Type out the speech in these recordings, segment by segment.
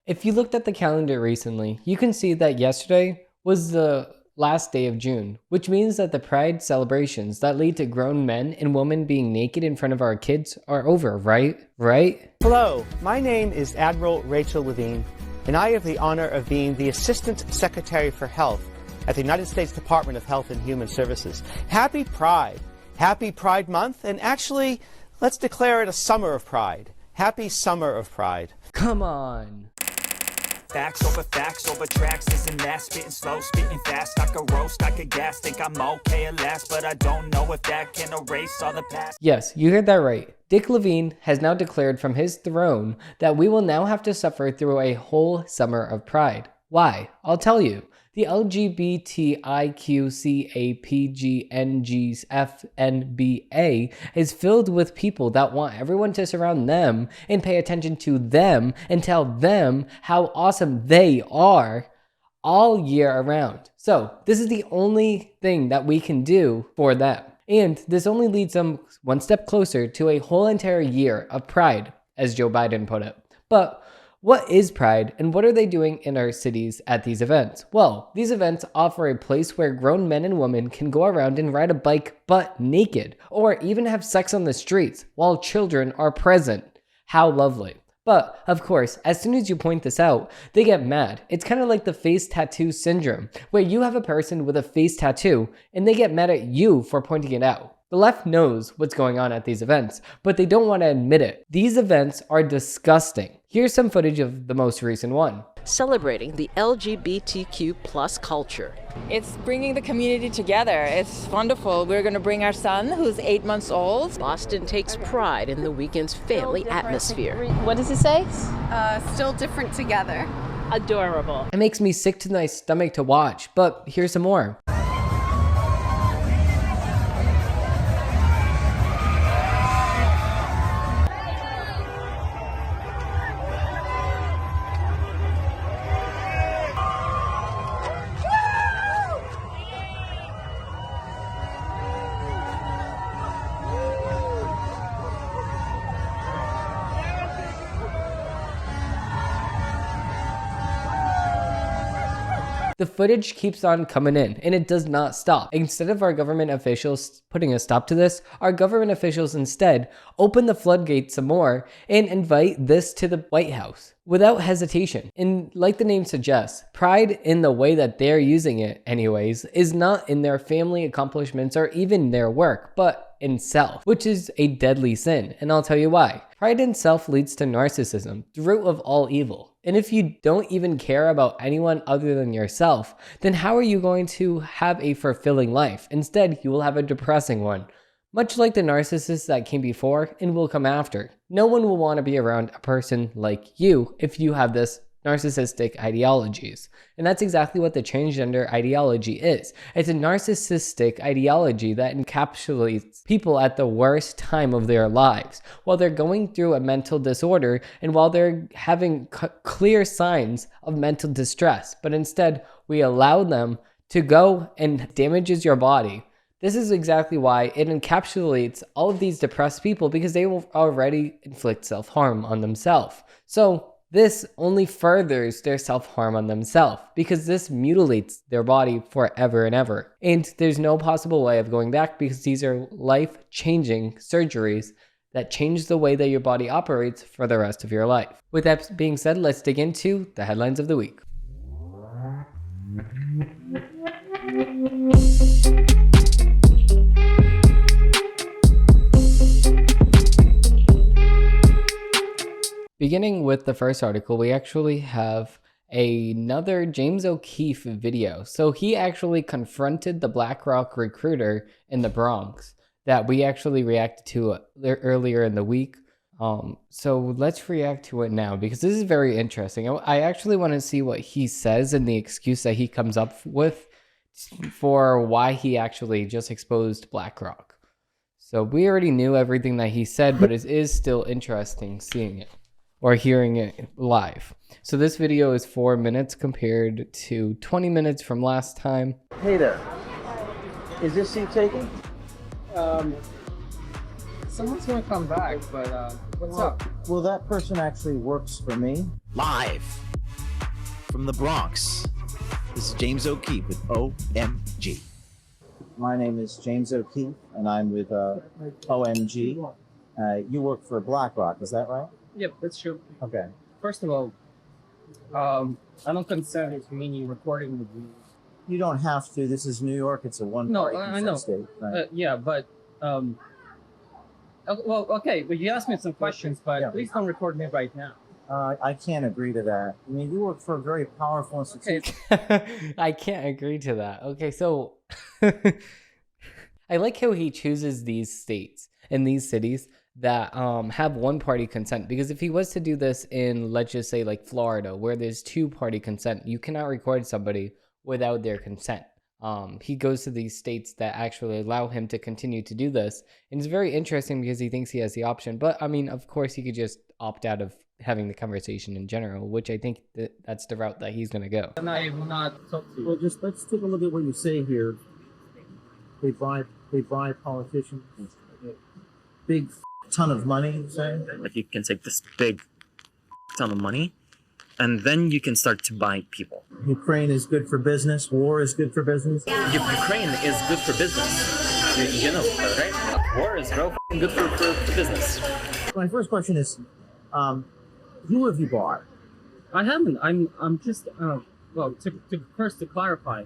If you looked at the calendar recently, you can see that yesterday was the last day of June, which means that the Pride celebrations that lead to grown men and women being naked in front of our kids are over, right? Hello, my name is Admiral Rachel Levine, and I have the honor of being the Assistant Secretary for Health at the United States Department of Health and Human Services. Happy Pride. Happy Pride Month, and actually, let's declare it a summer of pride. Happy Summer of Pride. Come on. Facts over tracks, isn't that spitting slow, spitting fast? I could roast, I could gas, think I'm okay at last, but I don't know if that can erase all the past. Yes, you heard that right. Dick Levine has now declared from his throne that we will now have to suffer through a whole summer of pride. Why? I'll tell you. The LGBTIQCAPGNGFNBA is filled with people that want everyone to surround them and pay attention to them and tell them how awesome they are all year around. So this is the only thing that we can do for them. And this only leads them one step closer to a whole entire year of pride, as Joe Biden put it. But what is Pride, and what are they doing in our cities at these events? Well, these events offer a place where grown men and women can go around and ride a bike butt naked, or even have sex on the streets while children are present. How lovely. But, of course, as soon as you point this out, they get mad. It's kind of like the face tattoo syndrome, where you have a person with a face tattoo, and they get mad at you for pointing it out. The left knows what's going on at these events, but they don't want to admit it. These events are disgusting. Here's some footage of the most recent one. Celebrating the LGBTQ plus culture. It's bringing the community together. It's wonderful. We're going to bring our son, who's 8 months old. Boston takes pride in the weekend's family atmosphere. What does he say? Still different together. Adorable. It makes me sick to my stomach to watch, but here's some more. The footage keeps on coming in, and it does not stop. Instead of our government officials putting a stop to this, our government officials instead open the floodgates some more and invite this to the White House without hesitation. And like the name suggests, pride in the way that they're using it anyways is not in their family accomplishments or even their work, but in self, which is a deadly sin, and I'll tell you why. Pride in self leads to narcissism, the root of all evil. And if you don't even care about anyone other than yourself, then how are you going to have a fulfilling life? Instead, you will have a depressing one. Much like the narcissists that came before and will come after. No one will want to be around a person like you if you have this narcissistic ideologies. And that's exactly what the transgender ideology is. It's a narcissistic ideology that encapsulates people at the worst time of their lives, while they're going through a mental disorder and while they're having clear signs of mental distress. But instead, we allow them to go and damages your body. This is exactly why it encapsulates all of these depressed people, because they will already inflict self-harm on themselves. So this only furthers their self-harm on themselves, because this mutilates their body forever and ever. And there's no possible way of going back, because these are life-changing surgeries that change the way that your body operates for the rest of your life. With that being said, let's dig into the headlines of the week. Beginning with the first article, we actually have another James O'Keefe video. So he actually confronted the BlackRock recruiter in the Bronx that we actually reacted to earlier in the week. So let's react to it now, because this is very interesting. I actually want to see what he says and the excuse that he comes up with for why he actually just exposed BlackRock. So we already knew everything that he said, but it is still interesting seeing it or hearing it live. So this video is 4 minutes compared to 20 minutes from last time. Hey there, is this seat taken? Someone's gonna come back, but what's up? Well, that person actually works for me. Live from the Bronx. This is James O'Keefe with OMG. My name is James O'Keefe, and I'm with OMG. You work for BlackRock, is that right? Yep, that's true. Okay. First of all, I don't consider it meaning recording with you. You don't have to. This is New York. It's a one-party I know. state. Right? Yeah, but well, okay. But you asked me some questions, but Yeah. please don't record me right now. I can't agree to that. I mean, you work for a very powerful institution. I can't agree to that. Okay, so I like how he chooses these states and these cities that have one-party consent, because if he was to do this in, let's just say, like Florida, where there's two-party consent, you cannot record somebody without their consent. He goes to these states that actually allow him to continue to do this, and it's very interesting because he thinks he has the option. But I mean, of course, he could just opt out of having the conversation in general, which I think that's the route that he's going to go. And I will not talk to you. Well, just let's take a look at what you say here. They bribe politicians. Big ton of money, you say? Like you can take this big ton of money and then you can start to buy people. Ukraine is good for business. War is good for business. Ukraine is good for business. You know that, right? War is real good for business. My first question is, who have you bought? I haven't. I'm just well, to clarify,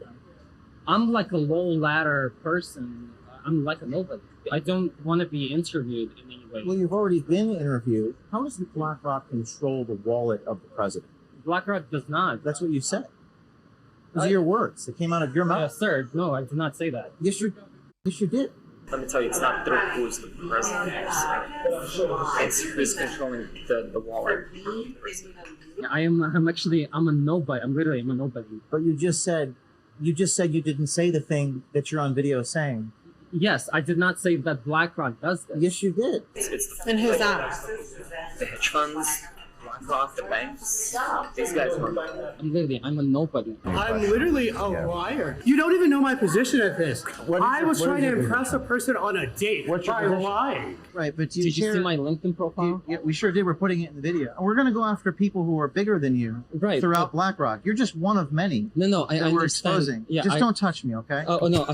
I'm like a low ladder person. I'm like a nobody. I don't want to be interviewed in any way. Well, you've already been interviewed. How does BlackRock control the wallet of the president? BlackRock does not. That's what you said. Those are your words. They came out of your mouth. Sir, no, I did not say that. Yes, you did. Let me tell you, it's not through who's the president. It's who's controlling the wallet. I'm a nobody. I'm a nobody. But you just said you didn't say the thing that you're on video saying. Yes, I did not say that BlackRock does this. Yes, you did. And who's that? The hedge funds, BlackRock, the banks. These guys were. I'm a nobody. I'm literally a liar. You don't even know my position at this. I was trying to impress a person on a date by lying. Right, but Did you see my LinkedIn profile? Yeah, we sure did. We're putting it in the video. And we're going to go after people who are bigger than you throughout BlackRock. You're just one of many. No, I understand. We're exposing. Yeah, just don't touch me, okay? Oh no.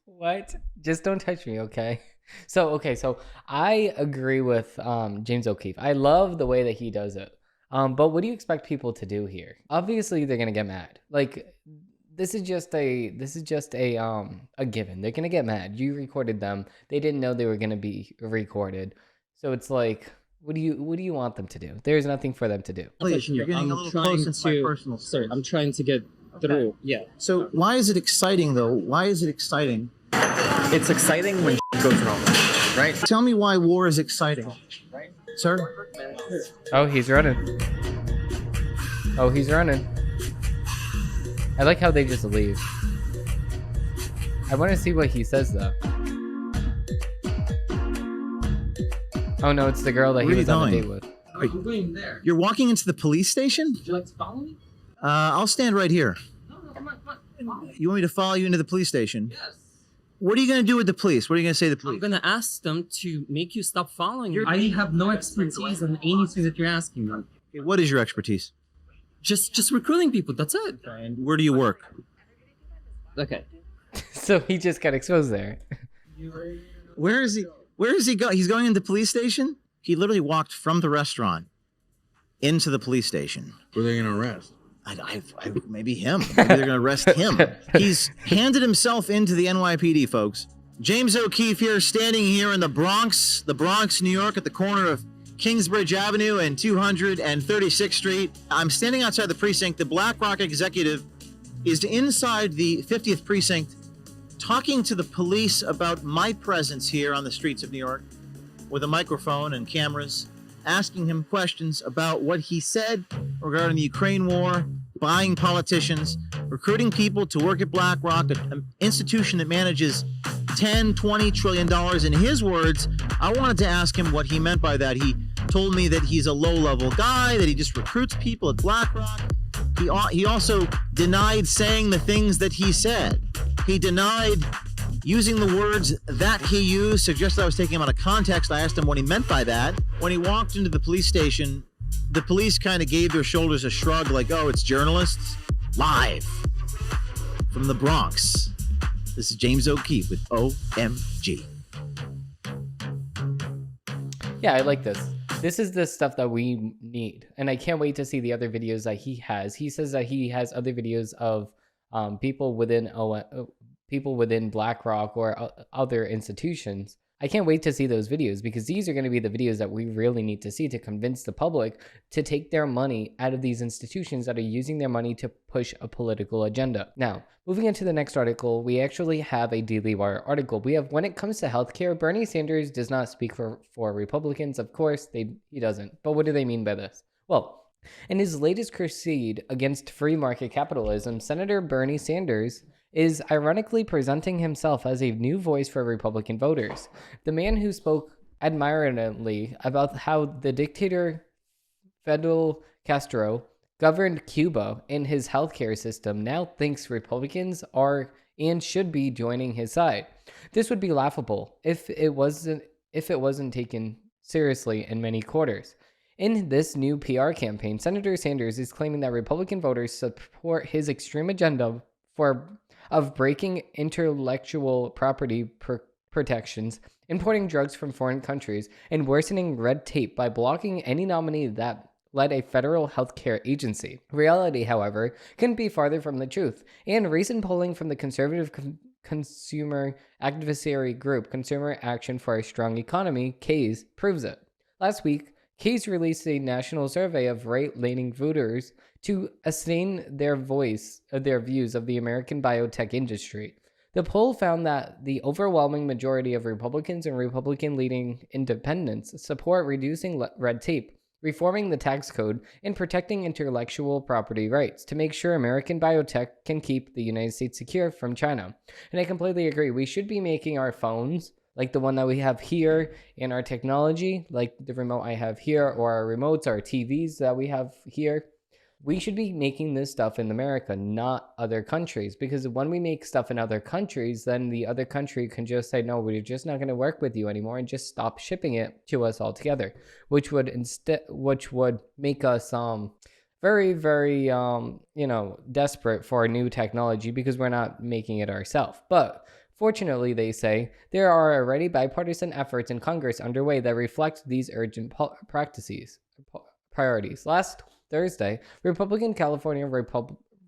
What? Just don't touch me, okay? So I agree with James O'Keefe. I love the way that he does it. But what do you expect people to do here? Obviously, they're gonna get mad. Like this is just a given. They're gonna get mad. You recorded them. They didn't know they were gonna be recorded. So it's like, what do you want them to do? There's nothing for them to do. Please, you're getting a little close into my personal space. Sorry, I'm trying to get through. Yeah. So why is it exciting though? Why is it exciting? It's exciting when goes wrong, right? Tell me why war is exciting, sir. Oh, he's running. I like how they just leave. I want to see what he says though. Oh no, it's the girl that he was on a date with. I'm going there. You're walking into the police station? Would you like to follow me? I'll stand right here. No, come on. You want me to follow you into the police station? Yes. What are you going to do with the police? What are you going to say to the police? I'm going to ask them to make you stop following me. I have no expertise in anything that you're asking me. Okay, what is your expertise? Just recruiting people. That's it. And where do you work? Okay. So he just got exposed there. Where is he? Where is he going? He's going into the police station? He literally walked from the restaurant into the police station. Who are they going to arrest? Maybe him. Maybe they're going to arrest him. He's handed himself into the NYPD, folks. James O'Keefe here, standing here in the Bronx, New York, at the corner of Kingsbridge Avenue and 236th Street. I'm standing outside the precinct. The BlackRock executive is inside the 50th precinct talking to the police about my presence here on the streets of New York with a microphone and cameras, asking him questions about what he said regarding the Ukraine war, buying politicians, recruiting people to work at BlackRock, an institution that manages $10, $20 trillion. In his words, I wanted to ask him what he meant by that. He told me that he's a low-level guy, that he just recruits people at BlackRock. He also denied saying the things that he said. He denied using the words that he used, suggested I was taking him out of context. I asked him what he meant by that. When he walked into the police station, the police kind of gave their shoulders a shrug, like, oh, it's journalists. Live from the Bronx, this is James O'Keefe with OMG. Yeah, I like this. This is the stuff that we need. And I can't wait to see the other videos that he has. He says that he has other videos of people within BlackRock or other institutions. I can't wait to see those videos, because these are going to be the videos that we really need to see to convince the public to take their money out of these institutions that are using their money to push a political agenda. Now, moving into the next article, we actually have a Daily Wire article. We have, when it comes to healthcare, Bernie Sanders does not speak for Republicans. Of course, he doesn't. But what do they mean by this? Well, in his latest crusade against free market capitalism, Senator Bernie Sanders is ironically presenting himself as a new voice for Republican voters. The man who spoke admiringly about how the dictator Fidel Castro governed Cuba and his healthcare system now thinks Republicans are and should be joining his side. This would be laughable if it wasn't taken seriously in many quarters. In this new PR campaign, Senator Sanders is claiming that Republican voters support his extreme agenda of breaking intellectual property protections, importing drugs from foreign countries, and worsening red tape by blocking any nominee that led a federal healthcare agency. Reality, however, couldn't be farther from the truth, and recent polling from the conservative consumer advocacy group Consumer Action for a Strong Economy, CASE, proves it. Last week, CASE released a national survey of right-leaning voters to ascertain their views of the American biotech industry. The poll found that the overwhelming majority of Republicans and Republican-leading independents support reducing red tape, reforming the tax code, and protecting intellectual property rights to make sure American biotech can keep the United States secure from China. And I completely agree. We should be making our phones, like the one that we have here, in our technology, like the remote I have here, or our remotes, our TVs that we have here. We should be making this stuff in America, not other countries, because when we make stuff in other countries, then the other country can just say, no, we're just not going to work with you anymore, and just stop shipping it to us altogether, which would make us very, very desperate for new technology, because we're not making it ourselves. But fortunately, they say, there are already bipartisan efforts in Congress underway that reflect these urgent priorities. Last Thursday, Republican California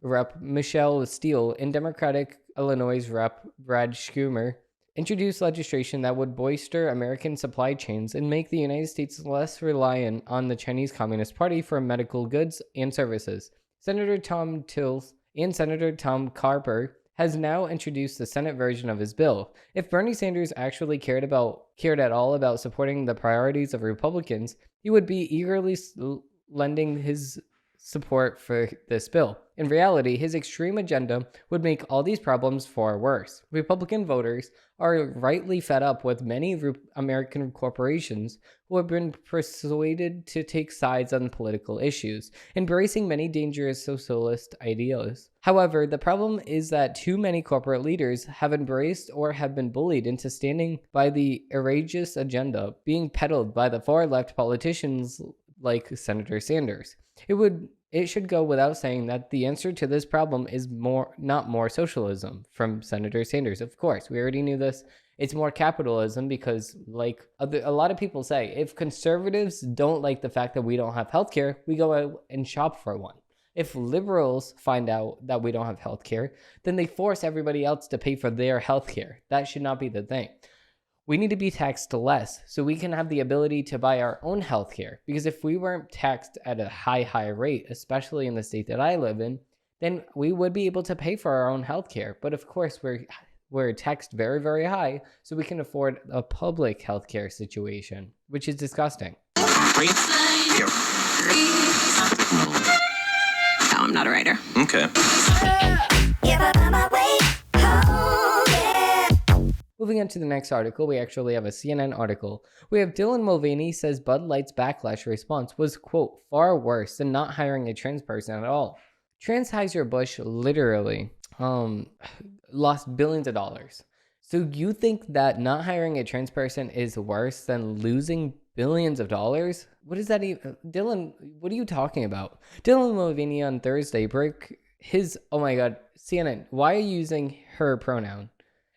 Rep. Michelle Steele and Democratic Illinois Rep. Brad Schumer introduced legislation that would bolster American supply chains and make the United States less reliant on the Chinese Communist Party for medical goods and services. Senator Tom Tillis and Senator Tom Carper has now introduced the Senate version of his bill. If Bernie Sanders actually cared at all about supporting the priorities of Republicans, he would be eagerly lending his support for this bill. In reality, his extreme agenda would make all these problems far worse. Republican voters are rightly fed up with many American corporations who have been persuaded to take sides on political issues, embracing many dangerous socialist ideas. However, the problem is that too many corporate leaders have embraced or have been bullied into standing by the outrageous agenda being peddled by the far-left politicians like Senator Sanders. It should go without saying that the answer to this problem is not more socialism from Senator Sanders. Of course, we already knew this. It's more capitalism, because like a lot of people say, if conservatives don't like the fact that we don't have healthcare, we go out and shop for one. If liberals find out that we don't have healthcare, then they force everybody else to pay for their healthcare. That should not be the thing. We need to be taxed less so we can have the ability to buy our own healthcare. Because if we weren't taxed at a high rate, especially in the state that I live in, then we would be able to pay for our own healthcare. But of course, we're taxed very, very high, so we can afford a public healthcare situation, which is disgusting. No, I'm not a writer. Okay. Moving on to the next article, we actually have a CNN article. We have Dylan Mulvaney says Bud Light's backlash response was, quote, far worse than not hiring a trans person at all. Anheuser-Busch literally lost billions of dollars. So you think that not hiring a trans person is worse than losing billions of dollars? What is that even? Dylan, what are you talking about? Dylan Mulvaney on Thursday broke his, oh my God, CNN, why are you using her pronoun?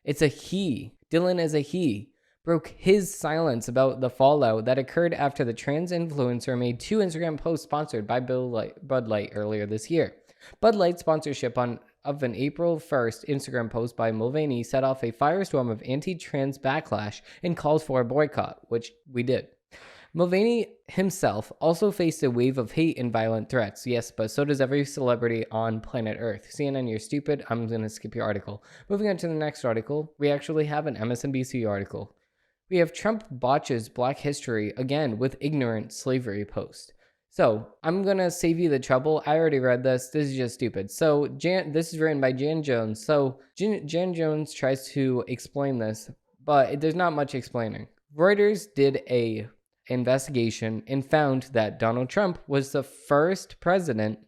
It's a he. Dylan is a he. Broke his silence about the fallout that occurred after the trans influencer made 2 Instagram posts sponsored by Bud Light earlier this year. Bud Light sponsorship of an April 1st Instagram post by Mulvaney set off a firestorm of anti-trans backlash and calls for a boycott, which we did. Mulvaney himself also faced a wave of hate and violent threats. Yes, but so does every celebrity on planet Earth. CNN, you're stupid. I'm going to skip your article. Moving on to the next article, we actually have an MSNBC article. We have Trump botches Black history again with ignorant slavery post. So I'm going to save you the trouble. I already read this. This is just stupid. So this is written by Jan Jones. So Jan Jones tries to explain this, but there's not much explaining. Reuters did a investigation and found that Donald Trump was the first president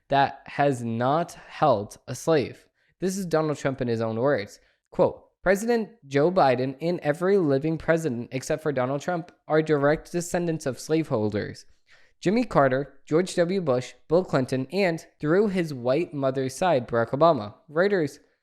that has not held a slave. This is Donald Trump in his own words. Quote, President Joe Biden and every living president except for Donald Trump are direct descendants of slaveholders. Jimmy Carter, George W. Bush, Bill Clinton, and through his white mother's side, Barack Obama.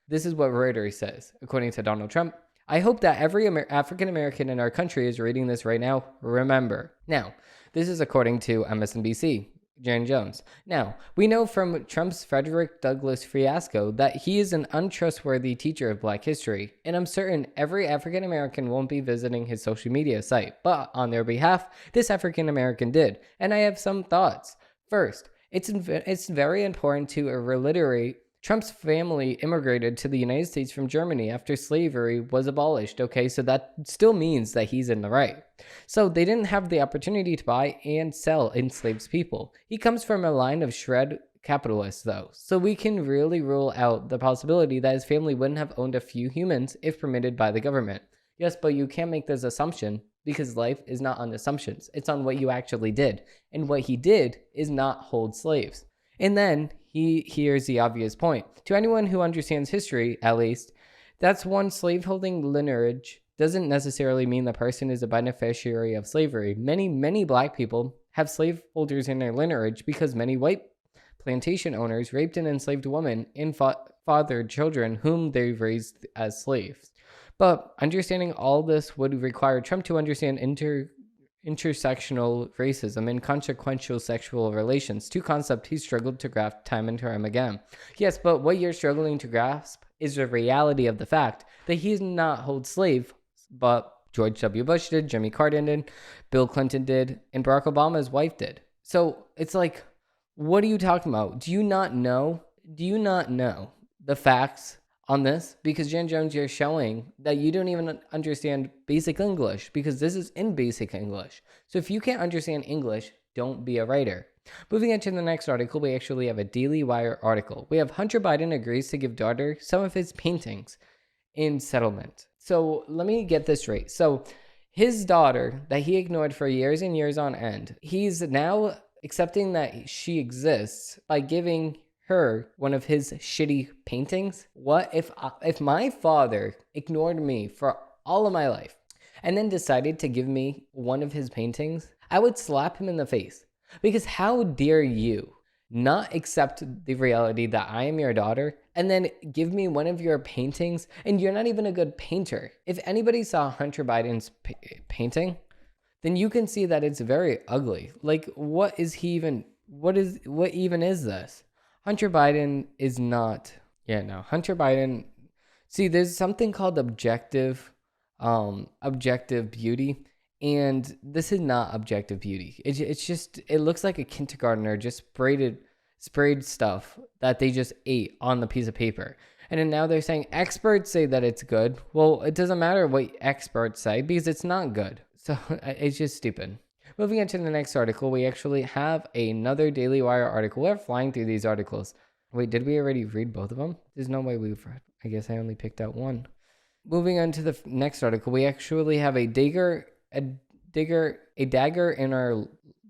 This is what Reuters says, according to Donald Trump. I hope that every African American in our country is reading this right now. Remember. Now, this is according to MSNBC, Jan Jones. Now, we know from Trump's Frederick Douglass fiasco that he is an untrustworthy teacher of Black history, and I'm certain every African American won't be visiting his social media site, but on their behalf, this African American did, and I have some thoughts. First, it's very important to reiterate Trump's family immigrated to the United States from Germany after slavery was abolished, okay? So that still means that he's in the right. So they didn't have the opportunity to buy and sell enslaved people. He comes from a line of shred capitalists, though. So we can really rule out the possibility that his family wouldn't have owned a few humans if permitted by the government. Yes, but you can't make this assumption because life is not on assumptions. It's on what you actually did. And what he did is not hold slaves. And then here's the obvious point. To anyone who understands history, at least, that's one slaveholding lineage doesn't necessarily mean the person is a beneficiary of slavery. Many Black people have slaveholders in their lineage because many white plantation owners raped and enslaved women and fathered children whom they raised as slaves. But understanding all this would require Trump to understand intersectional racism and consequential sexual relations, 2 concepts he struggled to grasp time and time again. Yes, but what you're struggling to grasp is the reality of the fact that he did not hold slaves, but George W. Bush did, Jimmy Carter did, Bill Clinton did, and Barack Obama's wife did. So it's like, what are you talking about? Do you not know the facts on this? Because Jan Jones, you're showing that you don't even understand basic English, because this is in basic English. So if you can't understand English, don't be a writer. Moving into the next article, we actually have a Daily Wire article. We have Hunter Biden agrees to give daughter some of his paintings in settlement. So let me get this straight. So his daughter that he ignored for years and years on end, he's now accepting that she exists by giving her one of his shitty paintings. What if my father ignored me for all of my life and then decided to give me one of his paintings? I would slap him in the face, because how dare you not accept the reality that I am your daughter and then give me one of your paintings, and you're not even a good painter. If anybody saw Hunter Biden's painting, then you can see that it's very ugly. Like, what even is this? Hunter Biden is not. Hunter Biden. See, there's something called objective beauty, and this is not objective beauty. It's just, it looks like a kindergartner just sprayed stuff that they just ate on the piece of paper. And then now they're saying experts say that it's good. Well, it doesn't matter what experts say, because it's not good. So it's just stupid. Moving into the next article, we actually have another Daily Wire article. We're flying through these articles. Wait, did we already read both of them? There's no way we've read. I guess I only picked out one. Moving on to the next article, we actually have a dagger in our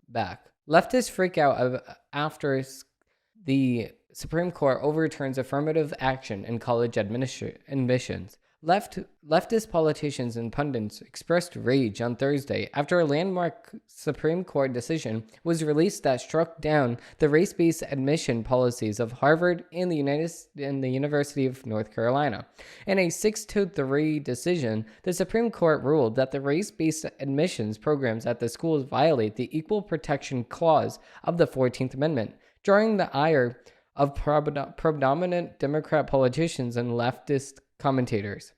back. Leftists freak out after the Supreme Court overturns affirmative action in college admissions. Leftist politicians and pundits expressed rage on Thursday after a landmark Supreme Court decision was released that struck down the race-based admission policies of Harvard and the University of North Carolina. In a 6-3 decision, the Supreme Court ruled that the race-based admissions programs at the schools violate the Equal Protection Clause of the 14th Amendment, drawing the ire of predominant Democrat politicians and leftist commentators.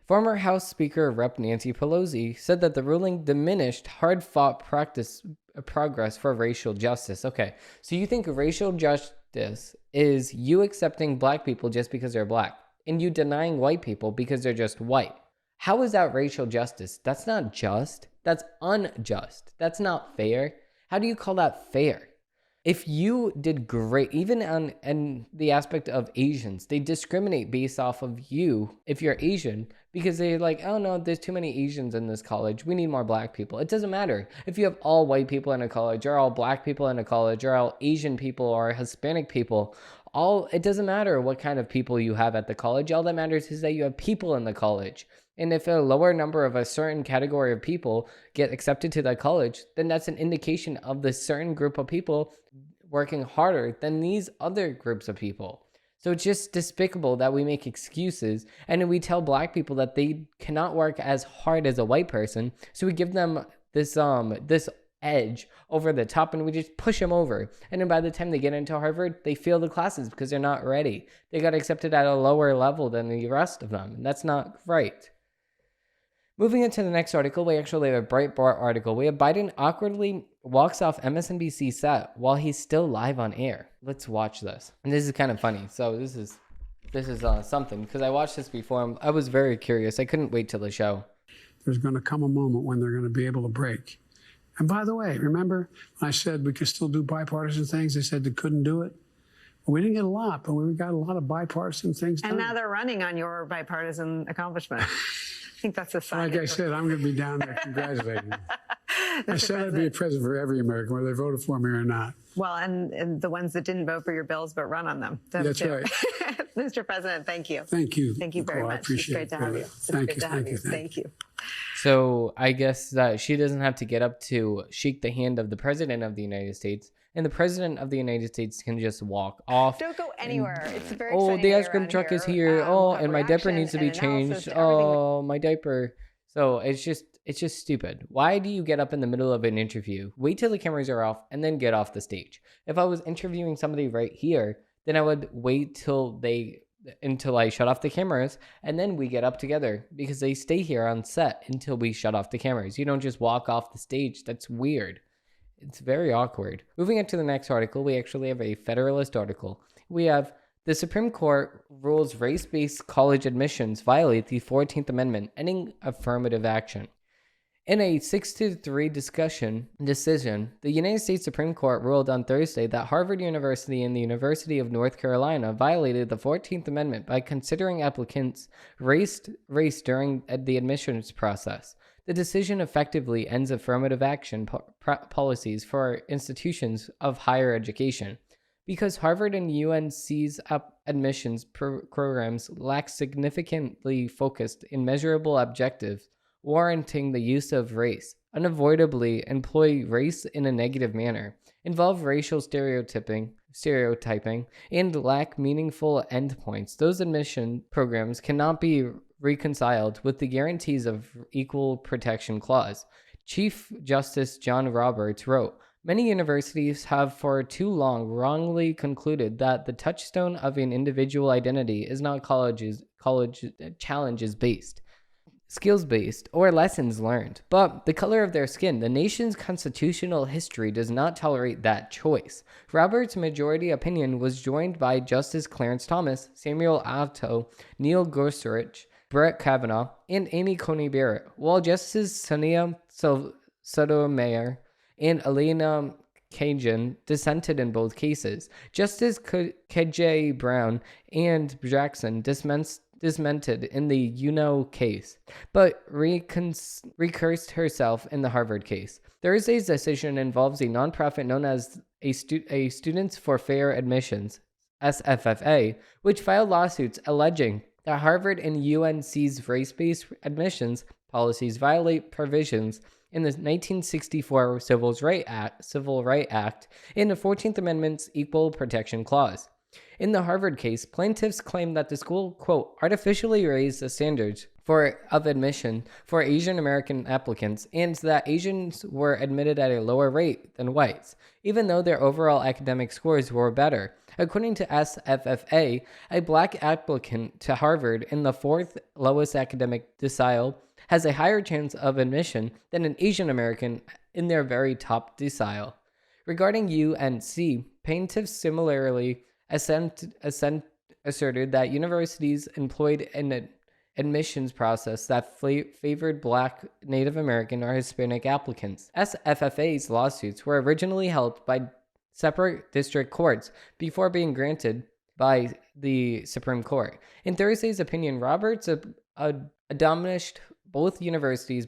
Former House Speaker Rep. Nancy Pelosi said that the ruling diminished hard-fought progress for racial justice. Okay, so you think racial justice is you accepting black people just because they're black, and you denying white people because they're just white. How is that racial justice? That's not just. That's unjust. That's not fair. How do you call that fair? If you did great, even on the aspect of Asians, they discriminate based off of you if you're Asian because they're like, oh no, there's too many Asians in this college. We need more black people. It doesn't matter. If you have all white people in a college or all black people in a college or all Asian people or Hispanic people, it doesn't matter what kind of people you have at the college. All that matters is that you have people in the college. And if a lower number of a certain category of people get accepted to that college, then that's an indication of the certain group of people working harder than these other groups of people. So it's just despicable that we make excuses and we tell black people that they cannot work as hard as a white person. So we give them this edge over the top and we just push them over. And then by the time they get into Harvard, they fail the classes because they're not ready. They got accepted at a lower level than the rest of them. And that's not right. Moving into the next article, we actually have a Breitbart article. We have Biden awkwardly walks off MSNBC set while he's still live on air. Let's watch this. And this is kind of funny. So this is something because I watched this before. I was very curious. I couldn't wait till the show. There's going to come a moment when they're going to be able to break. And by the way, remember when I said we could still do bipartisan things? They said they couldn't do it. Well, we didn't get a lot, but we got a lot of bipartisan things done. And now they're running on your bipartisan accomplishment. I think that's a sign. Like I said, I'm going to be down there congratulating you. I said I'd be a president for every American, whether they voted for me or not. Well, and the ones that didn't vote for your bills but run on them. That's right. Mr. President, thank you. Thank you. Thank you very much. I appreciate it's great to have you. Thank you. So I guess that she doesn't have to get up to shake the hand of the President of the United States. And the President of the United States can just walk off. Don't go anywhere. It's very exciting. Oh, the ice cream truck is here. And my diaper needs to be changed. Oh, my diaper. So it's just stupid. Why do you get up in the middle of an interview, wait till the cameras are off, and then get off the stage? If I was interviewing somebody right here, then I would wait until I shut off the cameras, and then we get up together because they stay here on set until we shut off the cameras. You don't just walk off the stage. That's weird. It's very awkward. Moving into the next article, we actually have a Federalist article. We have the Supreme Court rules race-based college admissions violate the 14th Amendment, ending affirmative action. In a 6-3 decision, the United States Supreme Court ruled on Thursday that Harvard University and the University of North Carolina violated the 14th Amendment by considering applicants' race during the admissions process. The decision effectively ends affirmative action policies for institutions of higher education. Because Harvard and UNC's admissions programs lack significantly focused and measurable objectives, warranting the use of race, unavoidably employ race in a negative manner, involve racial stereotyping, and lack meaningful endpoints, those admission programs cannot be reconciled with the guarantees of Equal Protection Clause. Chief Justice John Roberts wrote, "Many universities have for too long wrongly concluded that the touchstone of an individual identity is not college challenges-based, skills-based, or lessons learned, but the color of their skin. The nation's constitutional history does not tolerate that choice." Roberts' majority opinion was joined by Justice Clarence Thomas, Samuel Alito, Neil Gorsuch, Brett Kavanaugh, and Amy Coney Barrett, while Justices Sonia Sotomayor and Elena Kagan dissented in both cases. Justice K.J. Brown and Jackson dissented in the Uno case, but recursed herself in the Harvard case. Thursday's decision involves a nonprofit known as a Students for Fair Admissions, SFFA, which filed lawsuits alleging that Harvard and UNC's race-based admissions policies violate provisions in the 1964 Civil Rights Act and the 14th Amendment's Equal Protection Clause. In the Harvard case, plaintiffs claim that the school, quote, artificially raised the standards of admission for Asian American applicants and that Asians were admitted at a lower rate than whites, even though their overall academic scores were better. According to SFFA, a black applicant to Harvard in the fourth lowest academic decile has a higher chance of admission than an Asian American in their very top decile. Regarding UNC, plaintiffs similarly asserted that universities employed an admissions process that favored Black, Native American, or Hispanic applicants. SFFA's lawsuits were originally held by separate district courts before being granted by the Supreme Court. In Thursday's opinion, Roberts admonished both universities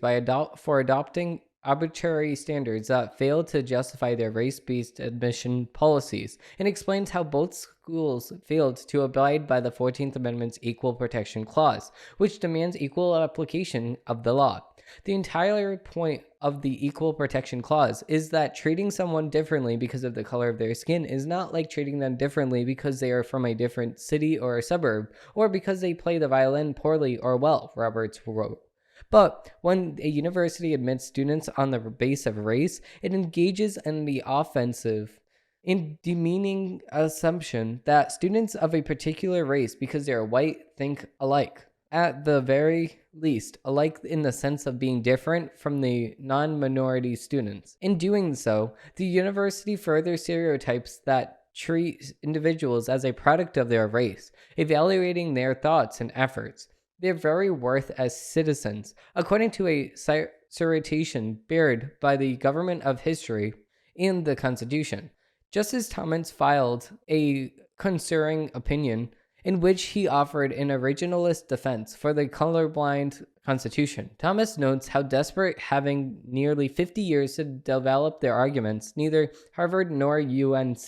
for adopting arbitrary standards that failed to justify their race-based admission policies, and explains how both schools failed to abide by the 14th Amendment's Equal Protection Clause, which demands equal application of the law. The entire point of the Equal Protection Clause is that treating someone differently because of the color of their skin is not like treating them differently because they are from a different city or a suburb, or because they play the violin poorly or well, Roberts wrote. But when a university admits students on the base of race, it engages in the offensive, in demeaning assumption that students of a particular race, because they are white, think alike. At the very least, alike in the sense of being different from the non-minority students. In doing so, the university further stereotypes that treat individuals as a product of their race, evaluating their thoughts and efforts, their very worth as citizens, according to a citation bared by the government of history in the Constitution. Justice Thomas filed a concurring opinion in which he offered an originalist defense for the colorblind Constitution. Thomas notes how desperate, having nearly 50 years to develop their arguments, neither Harvard nor UNC,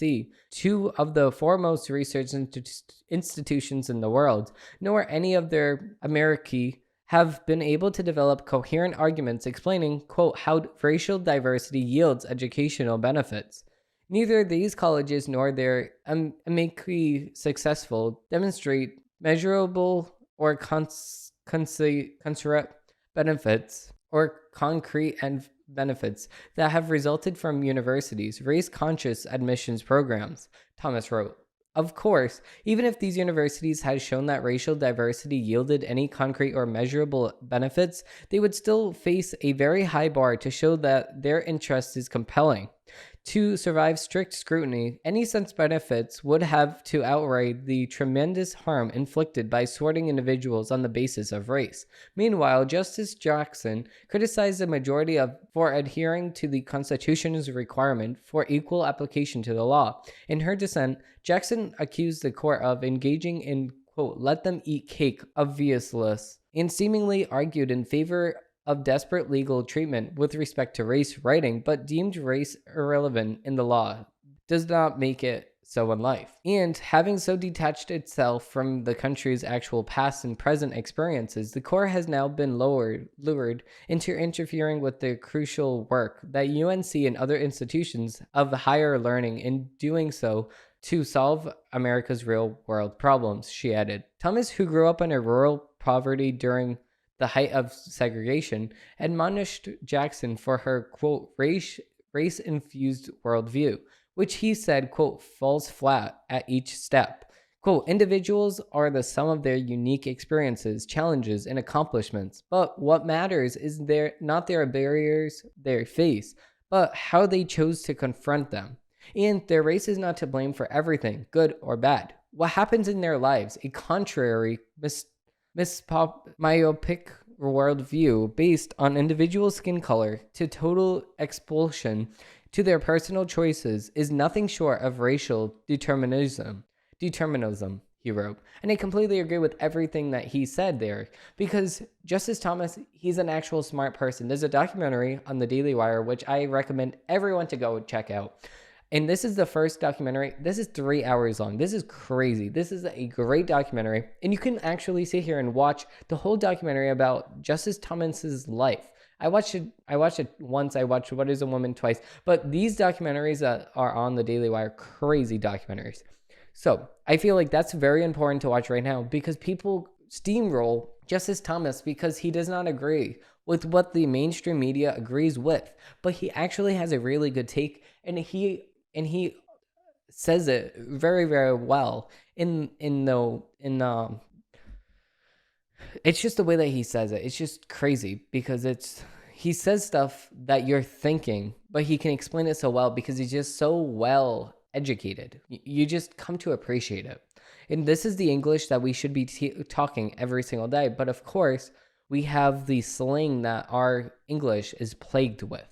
two of the foremost research institutions in the world, nor any of their Americi, have been able to develop coherent arguments explaining, quote, how racial diversity yields educational benefits. Neither these colleges nor their amici successful demonstrate measurable or concrete benefits that have resulted from universities' race-conscious admissions programs, Thomas wrote. Of course, even if these universities had shown that racial diversity yielded any concrete or measurable benefits, they would still face a very high bar to show that their interest is compelling. To survive strict scrutiny, any such benefits would have to outweigh the tremendous harm inflicted by sorting individuals on the basis of race. Meanwhile, Justice Jackson criticized the majority for adhering to the Constitution's requirement for equal application to the law. In her dissent, Jackson accused the court of engaging in, quote, let them eat cake obviousness, and seemingly argued in favor of desperate legal treatment with respect to race writing, but deemed race irrelevant in the law does not make it so in life. And having so detached itself from the country's actual past and present experiences, the court has now been lured into interfering with the crucial work that UNC and other institutions of higher learning in doing so to solve America's real world problems, she added. Thomas, who grew up in a rural poverty during the height of segregation, admonished Jackson for her, quote, race-infused worldview, which he said, quote, falls flat at each step. Quote, individuals are the sum of their unique experiences, challenges, and accomplishments, but what matters is not their barriers they face, but how they chose to confront them. And their race is not to blame for everything, good or bad. What happens in their lives, a contrary, myopic worldview based on individual skin color to total expulsion to their personal choices, is nothing short of racial determinism, he wrote. And I completely agree with everything that he said there, because Justice Thomas, he's an actual smart person. There's a documentary on the Daily Wire, which I recommend everyone to go check out. And this is the first documentary. This is 3 hours long. This is crazy. This is a great documentary. And you can actually sit here and watch the whole documentary about Justice Thomas's life. I watched it once. I watched What is a Woman twice. But these documentaries that are on the Daily Wire, crazy documentaries. So I feel like that's very important to watch right now because people steamroll Justice Thomas because he does not agree with what the mainstream media agrees with. But he actually has a really good take, and he says it very, very well it's just the way that he says it. It's just crazy because he says stuff that you're thinking, but he can explain it so well because he's just so well educated. You just come to appreciate it. And this is the English that we should be talking every single day. But of course, we have the slang that our English is plagued with.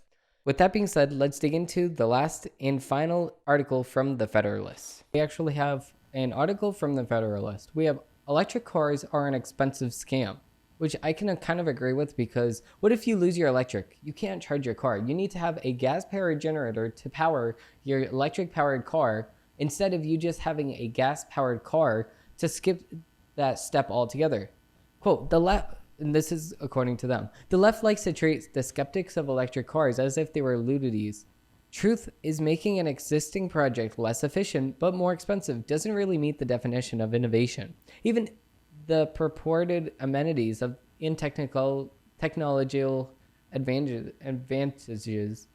With that being said, let's dig into the last and final article from the Federalist. We actually have an article from the Federalist. We have electric cars are an expensive scam, which I can kind of agree with because what if you lose your electric? You can't charge your car. You need to have a gas-powered generator to power your electric-powered car instead of you just having a gas-powered car to skip that step altogether. Quote, the left, and this is according to them, the left likes to treat the skeptics of electric cars as if they were luddites. Truth is making an existing project less efficient but more expensive doesn't really meet the definition of innovation. Even the purported amenities in technological advantages,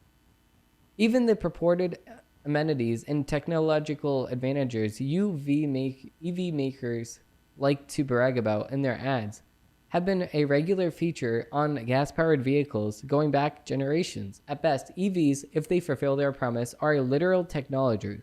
even the purported amenities and technological advantages EV makers like to brag about in their ads have been a regular feature on gas-powered vehicles going back generations. At best, EVs, if they fulfill their promise, are a literal technology,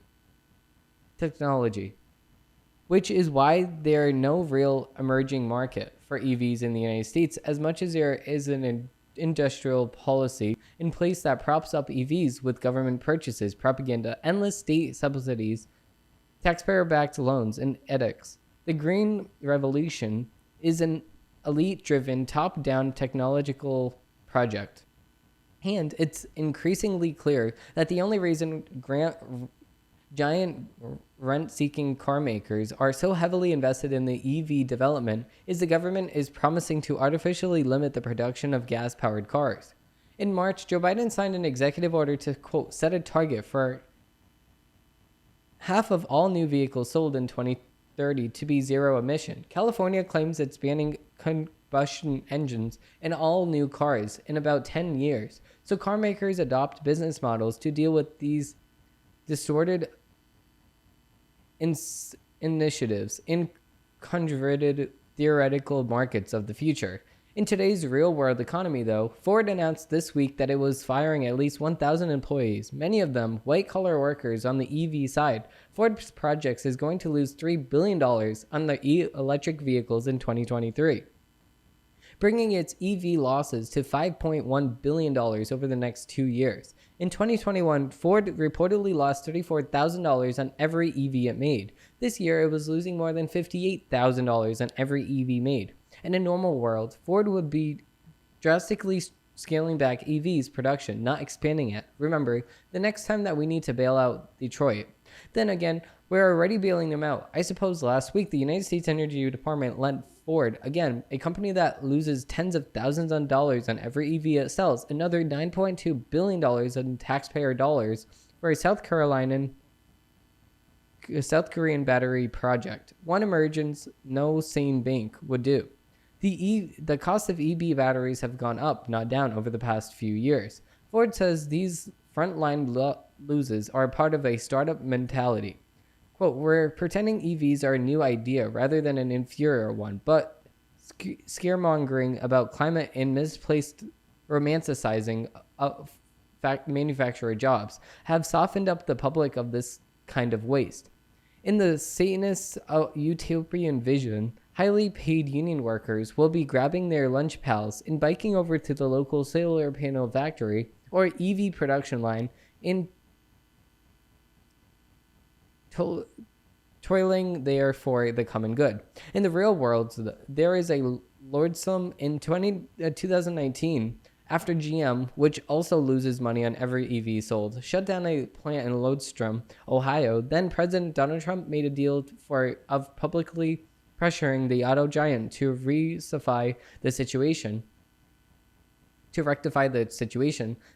which is why there are no real emerging market for EVs in the United States, as much as there is an industrial policy in place that props up EVs with government purchases, propaganda, endless state subsidies, taxpayer-backed loans, and edicts. The Green Revolution is an elite-driven, top-down technological project. And it's increasingly clear that the only reason giant rent-seeking car makers are so heavily invested in the EV development is the government is promising to artificially limit the production of gas-powered cars. In March, Joe Biden signed an executive order to, quote, set a target for half of all new vehicles sold in 2030 to be zero emission. California claims it's banning combustion engines in all new cars in about 10 years. So car makers adopt business models to deal with these distorted initiatives in convoluted theoretical markets of the future. In today's real-world economy, though, Ford announced this week that it was firing at least 1,000 employees, many of them white-collar workers on the EV side. Ford's projects is going to lose $3 billion on the electric vehicles in 2023, bringing its EV losses to $5.1 billion over the next 2 years. In 2021, Ford reportedly lost $34,000 on every EV it made. This year, it was losing more than $58,000 on every EV made. In a normal world, Ford would be drastically scaling back EVs production, not expanding it. Remember, the next time that we need to bail out Detroit. Then again, we're already bailing them out. I suppose last week, the United States Energy Department lent Ford, again, a company that loses tens of thousands of dollars on every EV it sells, another $9.2 billion in taxpayer dollars for a South Korean battery project. One emergence no sane bank would do. The cost of EV batteries have gone up, not down, over the past few years. Ford says these frontline losses are part of a startup mentality. Quote, we're pretending EVs are a new idea rather than an inferior one, but scaremongering about climate and misplaced romanticizing of manufacturer jobs have softened up the public of this kind of waste. In the Satanist utopian vision, highly paid union workers will be grabbing their lunch pals and biking over to the local solar panel factory or EV production line in toiling there for the common good. In the real world, there is a lordsome in 2019. after GM, which also loses money on every EV sold, shut down a plant in Lodestrom, Ohio. Then President Donald Trump made a deal of publicly pressuring the auto giant to rectify the situation.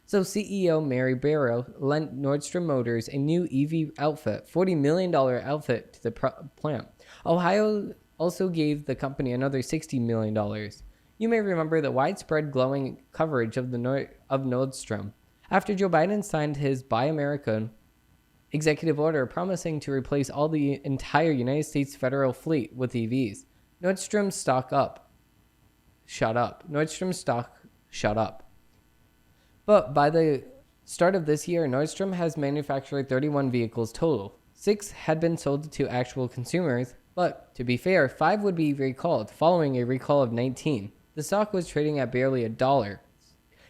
So CEO Mary Barrow lent Nordstrom Motors a new EV outfit, $40 million outfit to the plant. Ohio also gave the company another $60 million. You may remember the widespread glowing coverage of Nordstrom after Joe Biden signed his Buy American executive order promising to replace all the entire United States federal fleet with EVs. Nordstrom stock shot up. But by the start of this year, Nordstrom has manufactured 31 vehicles total. 6 had been sold to actual consumers, but to be fair, 5 would be recalled, following a recall of 19. The stock was trading at barely $1.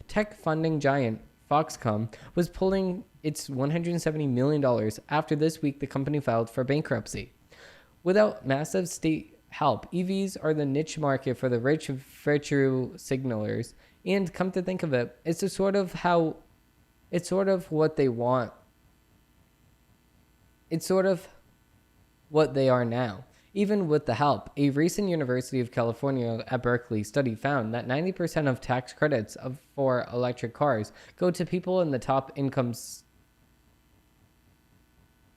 Tech funding giant Foxconn was pulling its $170 million after this week the company filed for bankruptcy. Without massive state help, EVs are the niche market for the rich virtue signalers, and come to think of it, it's sort of what they want. It's sort of what they are now. Even with the help, a recent University of California at Berkeley study found that 90% of tax credits for electric cars go to people in the top income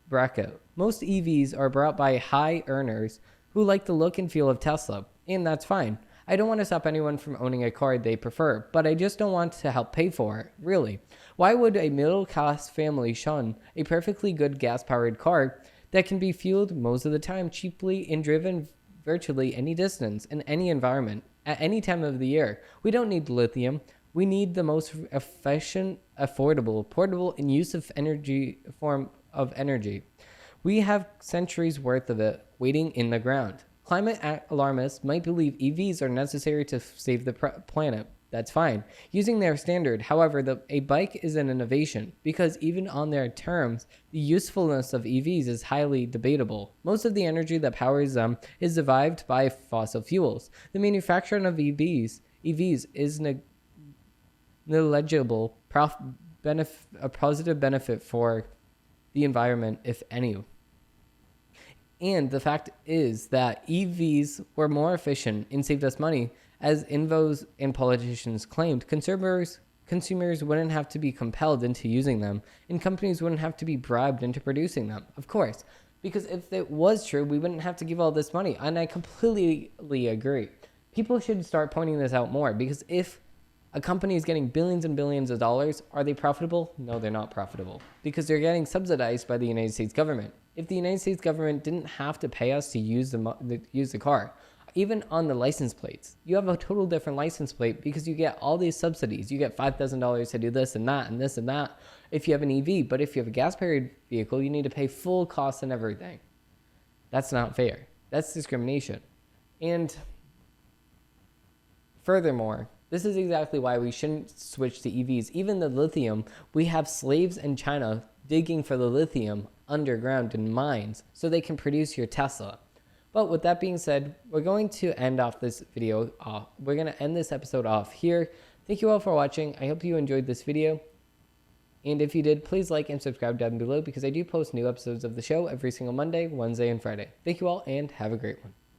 bracket. Most EVs are brought by high earners who like the look and feel of Tesla, and that's fine. I don't want to stop anyone from owning a car they prefer, but I just don't want to help pay for it, really. Why would a middle-class family shun a perfectly good gas-powered car that can be fueled most of the time cheaply and driven virtually any distance in any environment at any time of the year? We don't need lithium. We need the most efficient, affordable, portable, and use of energy form of energy. We have centuries worth of it waiting in the ground. Climate alarmists might believe EVs are necessary to save the planet. That's fine, using their standard. However, a bike is an innovation because even on their terms, the usefulness of EVs is highly debatable. Most of the energy that powers them is derived by fossil fuels. The manufacturing of EVs is negligible, a positive benefit for the environment, if any. And the fact is that EVs were more efficient and saved us money. As infos and politicians claimed, consumers wouldn't have to be compelled into using them, and companies wouldn't have to be bribed into producing them. Of course, because if it was true, we wouldn't have to give all this money, and I completely agree. People should start pointing this out more, because if a company is getting billions and billions of dollars, are they profitable? No, they're not profitable, because they're getting subsidized by the United States government. If the United States government didn't have to pay us to use the car, even on the license plates, you have a total different license plate because you get all these subsidies. You get $5,000 to do this and that and this and that if you have an EV. But if you have a gas-powered vehicle, you need to pay full cost and everything. That's not fair. That's discrimination. And furthermore, this is exactly why we shouldn't switch to EVs. Even the lithium, we have slaves in China digging for the lithium underground in mines so they can produce your Tesla. But with that being said, we're going to end off this video off. We're going to end this episode off here. Thank you all for watching. I hope you enjoyed this video. And if you did, please like and subscribe down below because I do post new episodes of the show every single Monday, Wednesday, and Friday. Thank you all and have a great one.